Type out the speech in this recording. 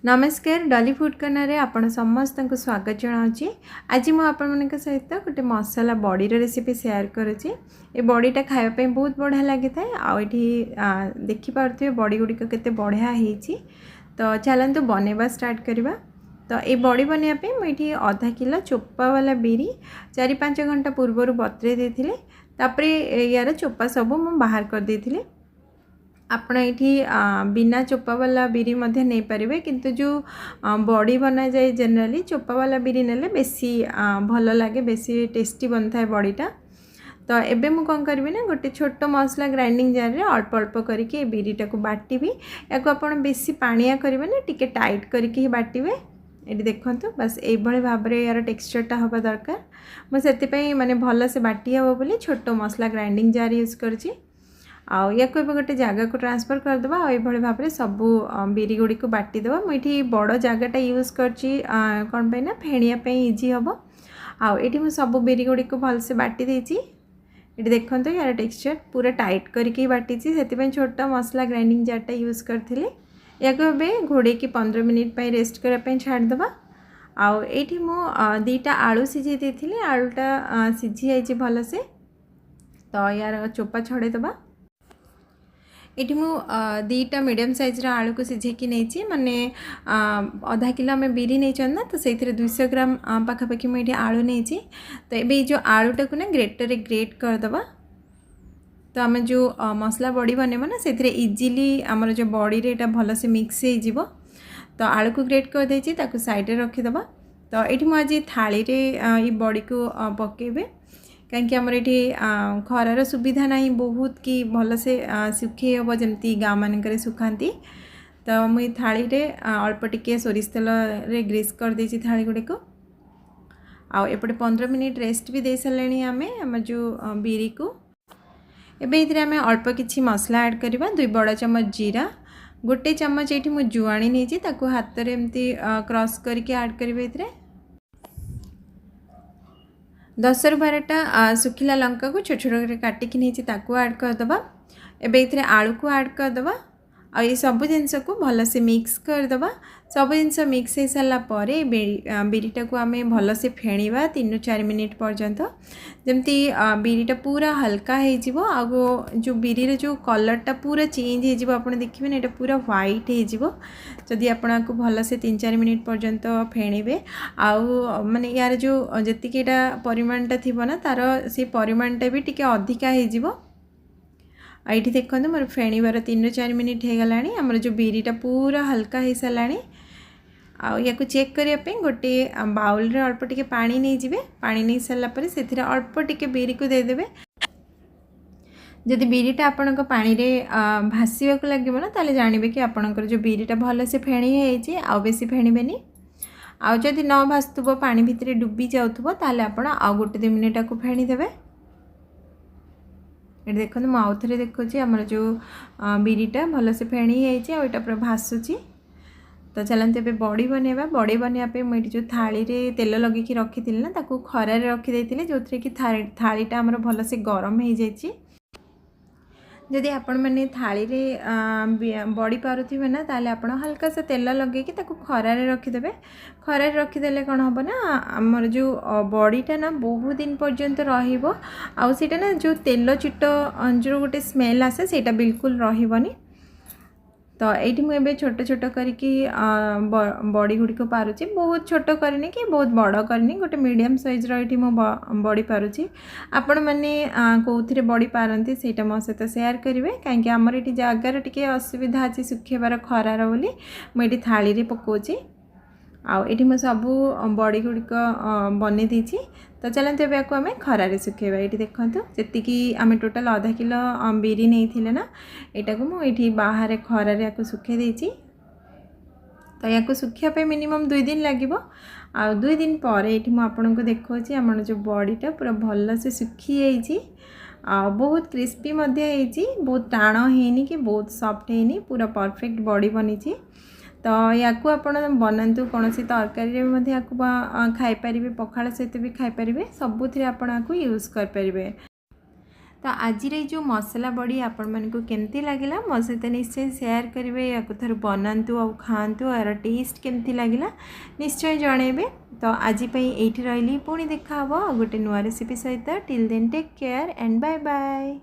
नमस्कार Dolly food corner रे आपण समस्त को स्वागत जनाऊँगी। आज मुझे आपण सहित गोटे मसाला बड़ी रेसिपी शेयर करुँची। ये बड़ीटा खावाई बहुत बढ़िया लगी था। आठी देखिपे बड़ी गुड़िक के बढ़िया होती। तो चलतु बनवा स्टार्ट करवा। तो ये बड़ी बनवाई मुझे आधा किलो चोपा वाला बिरी 4-5 घंटा पूर्वर बतरे देते। यार चोपा सब मुझे बाहर कर देती। आपण ये बिना चोपा वाला बिरी मध्य नहीं पारे, किंतु जो बड़ी बना जाए जनरली चोपा वाला बिरी नेले बेसी भल लगे, बेसी टेस्टी बनता है बड़ीटा। तो एबे मु कौन करी ना गोटे छोट मसला ग्राइंडिंग जार रे अल्प अल्प करके बिरीटा को बाटिबी। या आपण बेसी पानिया करेंगे ना, टिके टाइट करके ही बाटिबे। ये देखंतु बस ये भाव में यार टेक्सचरटा हवा दरकार। मुझे माने भल से बाटी हे बोली छोट मसला ग्राइंडिंग जार यूज करछि। आउ या कोई गोटे जगह को ट्रांसफर करदे ये भाव में सबू बिरी गुड़ी को बाटिदेव। मुझे बड़ जगटा यूज करची कौन पे ना फेणिया इजी हम। आठी मुझे सब बिरी गुड़ी को भलसे बाटी देती। ये देखो यार टेक्सचर पूरा टाइट करके बाटी से छोट मसला ग्राइंडिंग जारटा यूज करी। या घोड़े की 15 मिनिट रेस्ट करने छाड़दे। आठी मु 2टा आलू सीझे देती। आलूटा सीझी जाइए भलसे। तो यार चोपा छड़ेदबा। ये मु 2टा मीडियम साइज आलू को सीझेकी नहीं माने आधा किलो आम बिरी नहीं ना, तो से 200 ग्राम पाखापाखि मुझे आलू नहीं। तो ये जो आलूटा को ना ग्रेटर रे ग्रेट करदबा। तो आम जो मसला बड़ी बनेबा ना से इजीली आमर जो बड़ी रे भल से मिक्स हो। तो आलू को ग्रेट कर देछि, ताकू साइड रे रखिदबा। तो ये मुझे थाली रे ये बड़ी को पकेबे, कहीं आमर ये खरार सुविधा ना बहुत कि भल से सुखे हम जमी गाँ मानक सुखाती। तो मुझे थाली रे अल्प टिके सोरिष तेल रे ग्रीस कर देछि थाली गुड़ी को। एपटे 15 मिनिट रेस्ट भी दे सारे आम जो बिरी को। एबे आम अल्प किछि मसला ऐड करवा। 2 बड़ चम्मच जीरा, 1 चम्मच ये मुझे जुआणी नहीं हाथ में एमती क्रॉस करके ऐड करेंगे। 10-12टा सुखिला लंका को छोट छोट काटिकी नहीं ऐड करदबा। एबे आलू को ऐड करदबा। आ ये सब जिनस को भल से मिक्स करदबा। सब जिनस मिक्स हो सारा पर बिरीटा को आम भल से फेणीबा 3-4 मिनिट पर्यंत, जमती बिरीटा पूरा हल्का हो। जो बिरी जो कलरटा पूरा चेंज हो, आप देखिए ना, ये पूरा व्हाइट हो जदि आपको भल से 3-4 मिनिट पर्यंत फेणीबे। आउ माने यार जो जी परिमाणटा थी ना, तार से परिमाणटा भी टिके अधिका हो। ये देखो मोर फेणीबार 3-4 मिनिट हो गला। आमर जो बिरीटा पूरा हल्का हो सारा। या चेक करने गोटे बाउल रे अल्प टिके पानी नहीं जिवे। पानी नहीं सारापर से अल्प टिके बिरी को देदेवे। जदि बिरीटा आपण पानी रे भासीबा को लगे ना, ताले जानबे कि आपणकर जो बिरीटा भल से फेणी है। आउ बेसी फेणीबेनी। आउ जदि न भासुथबो पानी भितर डुबी जाउथबो, ताले आपण आउ 1-2 मिनिट को फेणी देबे। ये देखो मुझे आउ थे देखुची आमर जो बिरीटा भल से फेणी है पूरा भासुची। तो चलते ए बड़ी बनवा। बड़ी बनवाई मुझे जो थाली रे तेल लगे रखी ना, ताकू खरार रखीदे जो थे कि थालीटा आमर भल से गरम हो जाए। जदि आपण मैंने थाली रे बड़ी पारुथिबे ना, ताले आपण हल्का सा तेल लगे कि ताकू खरार रखीदेवे। खरार रखीदेले कौन हम ना, आमर जो बड़ीटा ना बहुत दिन पर्यंत रहिबो। आउ सेटा ना जो तेल चिट जो गोटे स्मेल आसे सेटा बिल्कुल रहिबनी। तो ये मुझे छोट छोट करके बड़ी गुड़ी को पारुची। बहुत छोट करनी कि बहुत बड़ करनी, गोटे मीडियम साइज री बड़ी पारुची। आपण मैंने कौन बड़ी पारती से मो सहित सेयार करेंगे, कहीं आमर ये जगार टी असुविधा अच्छी सुखेबार खरार बोली मुझे थाली रे पकाउची। आठी मुझे सबू बड़ी गुड़िक बन देती। तो चलते ए आम खरारे सुखेबा। ये देखो जी आम टोटाल आधा किलो बिरी नहीं थिले ना, यहाँ को मुझे बाहर खरारे या सुखे देती। तो या सुखापे मिनिमम 2 दिन लगे। 2 दिन पर ये मुझे देखा आम जो बड़ीटा पूरा भल से सुखी जाइए। बहुत क्रिस्पी बहुत टाण है कि बहुत सॉफ्ट है, पूरा परफेक्ट बड़ी बनी। तो या बनातु कौन सी तरकारी खाईपर, पखाड़ सहित भी खाईपर, सबुथ आप यूज करें। तो आज जो मसला बड़ी आपण मानक केमती लगिला मो सहित निश्चय शेयर करेंगे या थर बनातु आ खातु यार टेस्ट केमती लगिला निश्चय जनइबे। तो आज ये रही पुणी देखा गोटे नुआ रेसिपी सहित till then take care and bye bye.